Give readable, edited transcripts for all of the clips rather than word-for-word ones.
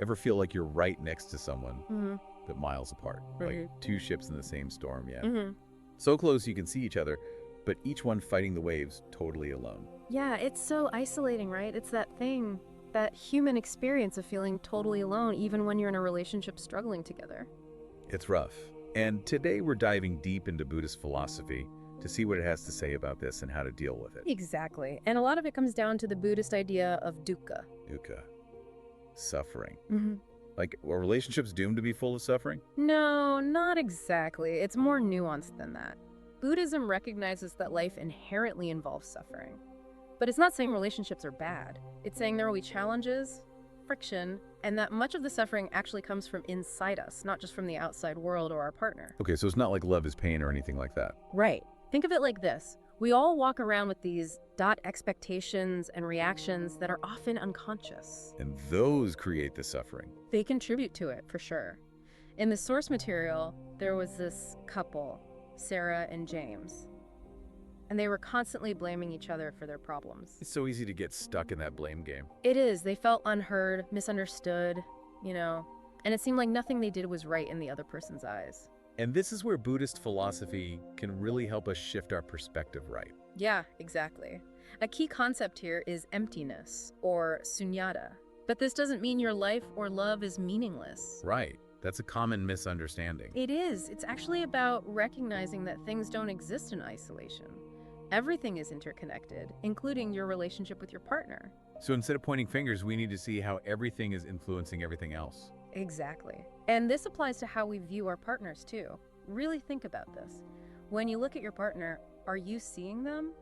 Ever feel like you're right next to someone, Hmm. but miles apart? Right. Like two ships in the same storm, yeah. Hmm. So close you can see each other, but each one fighting the waves totally alone. Yeah, it's so isolating, right? It's that thing, that human experience of feeling totally alone, even when you're in a relationship struggling together. It's rough. And today we're diving deep into Buddhist philosophy to see what it has to say about this and how to deal with it. Exactly. And a lot of it comes down to the Buddhist idea of dukkha. Dukkha. Suffering. Hmm. Like, are relationships doomed to be full of suffering? No, not exactly. It's more nuanced than that. Buddhism recognizes that life inherently involves suffering. But it's not saying relationships are bad. It's saying there will be challenges, friction, and that much of the suffering actually comes from inside us, not just from the outside world or our partner. Okay, so it's not like love is pain or anything like that. Right. Think of it like this. We all walk around with these expectations and reactions that are often unconscious. And those create the suffering. They contribute to it, for sure. In the source material, there was this couple, Sarah and James. And they were constantly blaming each other for their problems. It's so easy to get stuck in that blame game. It is. They felt unheard, misunderstood, and it seemed like nothing they did was right in the other person's eyes. And this is where Buddhist philosophy can really help us shift our perspective right. Yeah, exactly. A key concept here is emptiness, or sunyata. But this doesn't mean your life or love is meaningless. Right. That's a common misunderstanding. It is. It's actually about recognizing that things don't exist in isolation. Everything is interconnected, including your relationship with your partner. So instead of pointing fingers, we need to see how everything is influencing everything else. Exactly. And this applies to how we view our partners, too. Really think about this. When you look at your partner, are you seeing them?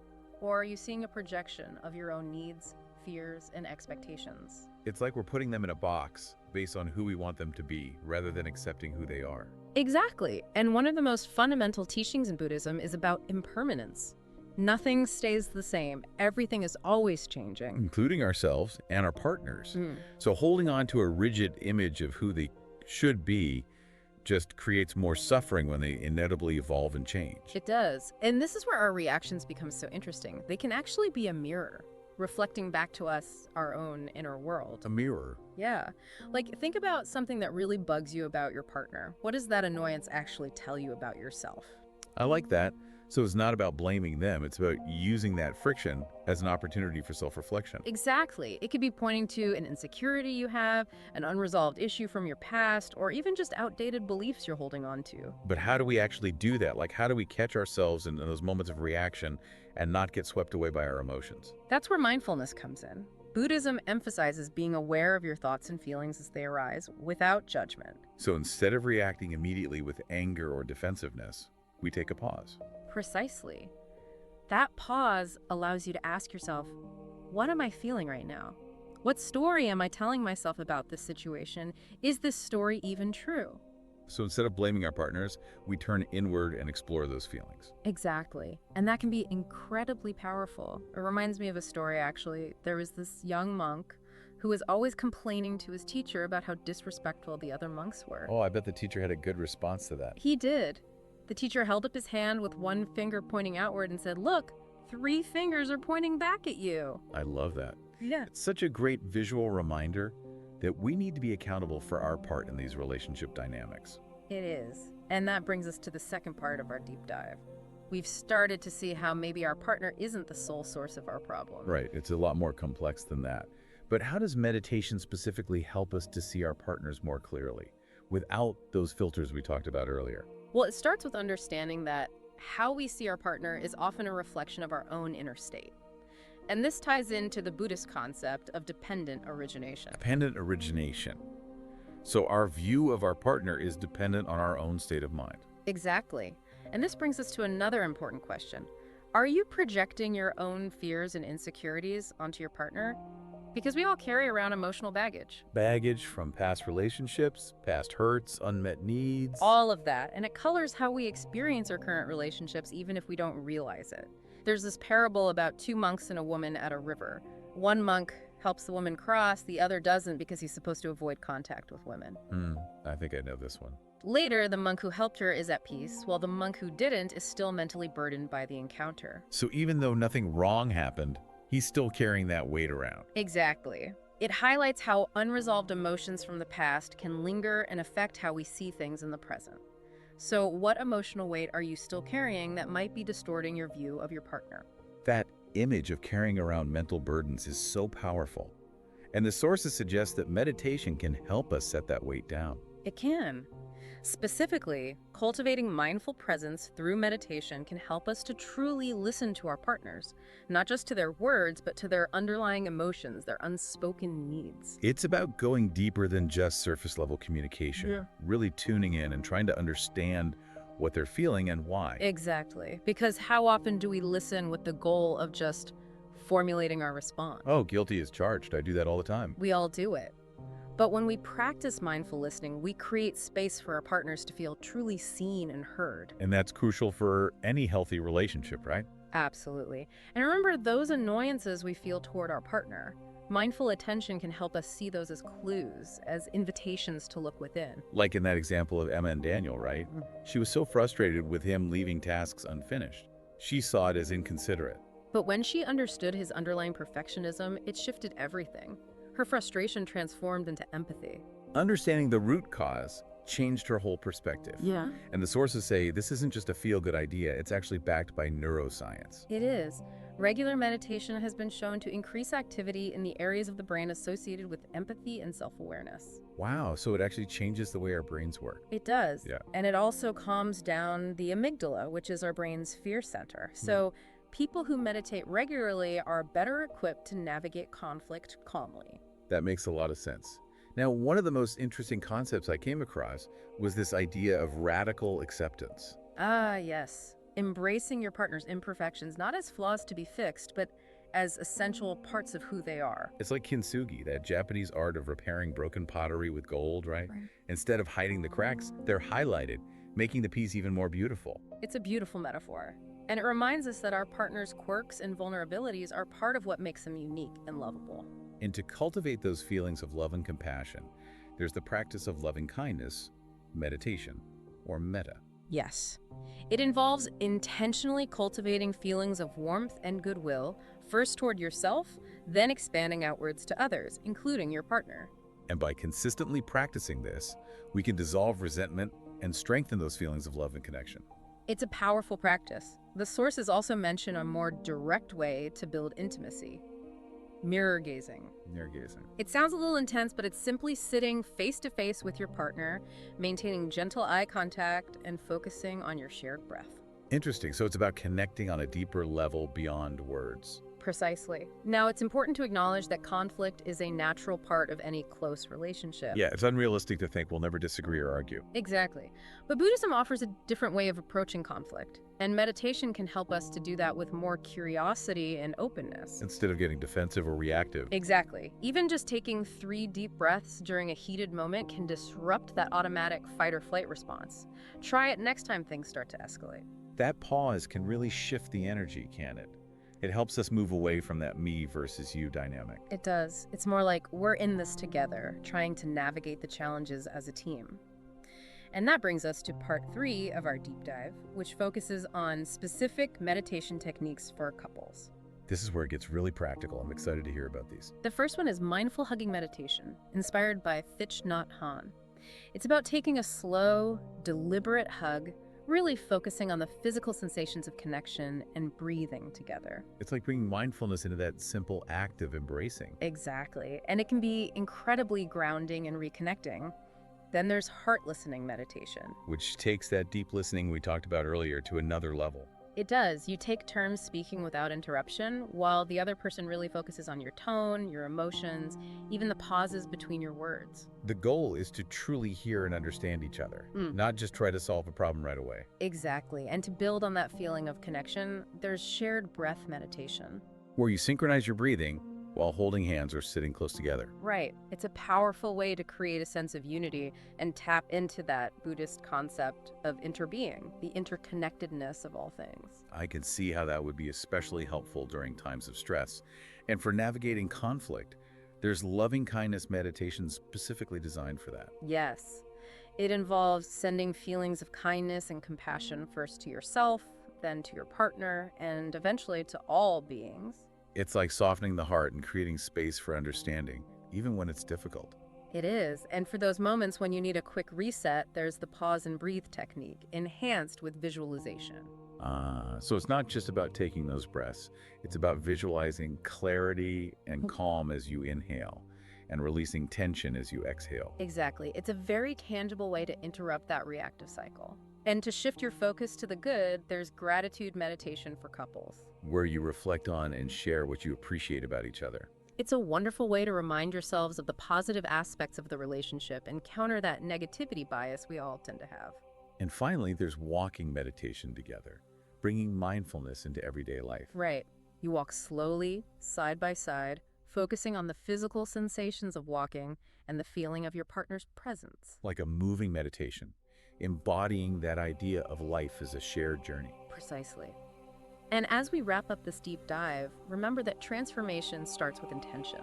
Or are you seeing a projection of your own needs, fears, and expectations? It's like we're putting them in a box based on who we want them to be, rather than accepting who they are. Exactly. And one of the most fundamental teachings in Buddhism is about impermanence. Nothing stays the same. Everything is always changing. Including ourselves and our partners. Mm. So holding on to a rigid image of who they should be just creates more suffering when they inevitably evolve and change. It does. And this is where our reactions become so interesting. They can actually be a mirror, reflecting back to us our own inner world. A mirror. Yeah. Like, think about something that really bugs you about your partner. What does that annoyance actually tell you about yourself? I like that. So it's not about blaming them, it's about using that friction as an opportunity for self-reflection. Exactly. It could be pointing to an insecurity you have, an unresolved issue from your past, or even just outdated beliefs you're holding on to. But how do we actually do that? Like, how do we catch ourselves in those moments of reaction and not get swept away by our emotions? That's where mindfulness comes in. Buddhism emphasizes being aware of your thoughts and feelings as they arise without judgment. So instead of reacting immediately with anger or defensiveness, we take a pause. Precisely. That pause allows you to ask yourself, what am I feeling right now? What story am I telling myself about this situation? Is this story even true? So instead of blaming our partners, we turn inward and explore those feelings. Exactly. And that can be incredibly powerful. It reminds me of a story, actually. There was this young monk who was always complaining to his teacher about how disrespectful the other monks were. Oh, I bet the teacher had a good response to that. He did. The teacher held up his hand with one finger pointing outward and said, "Look, 3 fingers are pointing back at you." I love that. Yeah. It's such a great visual reminder that we need to be accountable for our part in these relationship dynamics. It is. And that brings us to the second part of our deep dive. We've started to see how maybe our partner isn't the sole source of our problem. Right, it's a lot more complex than that. But how does meditation specifically help us to see our partners more clearly, without those filters we talked about earlier? Well, it starts with understanding that how we see our partner is often a reflection of our own inner state. And this ties into the Buddhist concept of dependent origination. Dependent origination. So our view of our partner is dependent on our own state of mind. Exactly. And this brings us to another important question. Are you projecting your own fears and insecurities onto your partner? Because we all carry around emotional baggage. Baggage from past relationships, past hurts, unmet needs. All of that. And it colors how we experience our current relationships, even if we don't realize it. There's this parable about 2 monks and a woman at a river. One monk helps the woman cross, the other doesn't because he's supposed to avoid contact with women. I think I know this one. Later, the monk who helped her is at peace, while the monk who didn't is still mentally burdened by the encounter. So even though nothing wrong happened, he's still carrying that weight around. Exactly. It highlights how unresolved emotions from the past can linger and affect how we see things in the present. So, what emotional weight are you still carrying that might be distorting your view of your partner? That image of carrying around mental burdens is so powerful. And the sources suggest that meditation can help us set that weight down. It can. Specifically, cultivating mindful presence through meditation can help us to truly listen to our partners, not just to their words, but to their underlying emotions, their unspoken needs. It's about going deeper than just surface level communication, really tuning in and trying to understand what they're feeling and why. Exactly. Because how often do we listen with the goal of just formulating our response? Oh, guilty as charged. I do that all the time. We all do it. But when we practice mindful listening, we create space for our partners to feel truly seen and heard. And that's crucial for any healthy relationship, right? Absolutely. And remember those annoyances we feel toward our partner. Mindful attention can help us see those as clues, as invitations to look within. Like in that example of Emma and Daniel, right? She was so frustrated with him leaving tasks unfinished. She saw it as inconsiderate. But when she understood his underlying perfectionism, it shifted everything. Her frustration transformed into empathy. Understanding the root cause changed her whole perspective. Yeah. And the sources say this isn't just a feel-good idea, it's actually backed by neuroscience. It is. Regular meditation has been shown to increase activity in the areas of the brain associated with empathy and self-awareness. Wow, so it actually changes the way our brains work. It does. Yeah. And it also calms down the amygdala, which is our brain's fear center. So people who meditate regularly are better equipped to navigate conflict calmly. That makes a lot of sense. Now, one of the most interesting concepts I came across was this idea of radical acceptance. Ah, yes. Embracing your partner's imperfections, not as flaws to be fixed, but as essential parts of who they are. It's like kintsugi, that Japanese art of repairing broken pottery with gold, right? Instead of hiding the cracks, they're highlighted, making the piece even more beautiful. It's a beautiful metaphor. And it reminds us that our partner's quirks and vulnerabilities are part of what makes them unique and lovable. And to cultivate those feelings of love and compassion, there's the practice of loving kindness, meditation, or metta. Yes. It involves intentionally cultivating feelings of warmth and goodwill, first toward yourself, then expanding outwards to others, including your partner. And by consistently practicing this, we can dissolve resentment and strengthen those feelings of love and connection. It's a powerful practice. The sources also mention a more direct way to build intimacy. Mirror gazing. Mirror gazing. It sounds a little intense, but it's simply sitting face to face with your partner, maintaining gentle eye contact, and focusing on your shared breath. Interesting. So it's about connecting on a deeper level beyond words. Precisely. Now, it's important to acknowledge that conflict is a natural part of any close relationship. Yeah, it's unrealistic to think we'll never disagree or argue. Exactly. But Buddhism offers a different way of approaching conflict, and meditation can help us to do that with more curiosity and openness. Instead of getting defensive or reactive. Exactly. Even just taking 3 deep breaths during a heated moment can disrupt that automatic fight or flight response. Try it next time things start to escalate. That pause can really shift the energy, can it? It helps us move away from that me versus you dynamic. It does. It's more like we're in this together, trying to navigate the challenges as a team. And that brings us to part 3 of our deep dive, which focuses on specific meditation techniques for couples. This is where it gets really practical. I'm excited to hear about these. The first one is mindful hugging meditation, inspired by Thich Nhat Hanh. It's about taking a slow, deliberate hug, really focusing on the physical sensations of connection and breathing together. It's like bringing mindfulness into that simple act of embracing. Exactly. And it can be incredibly grounding and reconnecting. Then there's heart listening meditation. Which takes that deep listening we talked about earlier to another level. It does. You take turns speaking without interruption, while the other person really focuses on your tone, your emotions, even the pauses between your words. The goal is to truly hear and understand each other, not just try to solve a problem right away. Exactly. And to build on that feeling of connection, there's shared breath meditation. Where you synchronize your breathing while holding hands or sitting close together. Right. It's a powerful way to create a sense of unity and tap into that Buddhist concept of interbeing, the interconnectedness of all things. I can see how that would be especially helpful during times of stress. And for navigating conflict, there's loving kindness meditation specifically designed for that. Yes. It involves sending feelings of kindness and compassion first to yourself, then to your partner, and eventually to all beings. It's like softening the heart and creating space for understanding, even when it's difficult. It is. And for those moments when you need a quick reset, there's the pause and breathe technique, enhanced with visualization. So it's not just about taking those breaths. It's about visualizing clarity and calm as you inhale and releasing tension as you exhale. Exactly. It's a very tangible way to interrupt that reactive cycle. And to shift your focus to the good, there's gratitude meditation for couples. Where you reflect on and share what you appreciate about each other. It's a wonderful way to remind yourselves of the positive aspects of the relationship and counter that negativity bias we all tend to have. And finally, there's walking meditation together, bringing mindfulness into everyday life. Right. You walk slowly, side by side, focusing on the physical sensations of walking and the feeling of your partner's presence. Like a moving meditation, embodying that idea of life as a shared journey. Precisely. And as we wrap up this deep dive, remember that transformation starts with intention.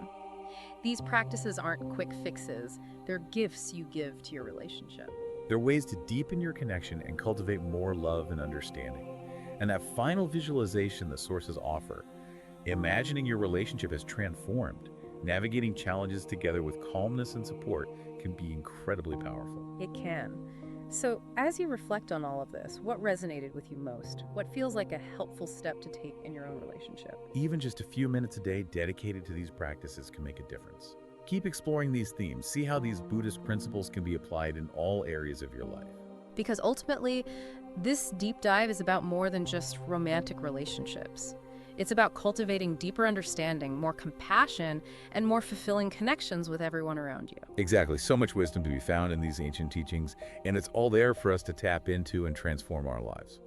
These practices aren't quick fixes, they're gifts you give to your relationship. They're ways to deepen your connection and cultivate more love and understanding. And that final visualization the sources offer, imagining your relationship as transformed, navigating challenges together with calmness and support, can be incredibly powerful. It can. So, as you reflect on all of this, what resonated with you most? What feels like a helpful step to take in your own relationship? Even just a few minutes a day dedicated to these practices can make a difference. Keep exploring these themes. See how these Buddhist principles can be applied in all areas of your life. Because ultimately, this deep dive is about more than just romantic relationships. It's about cultivating deeper understanding, more compassion, and more fulfilling connections with everyone around you. Exactly. So much wisdom to be found in these ancient teachings, and it's all there for us to tap into and transform our lives.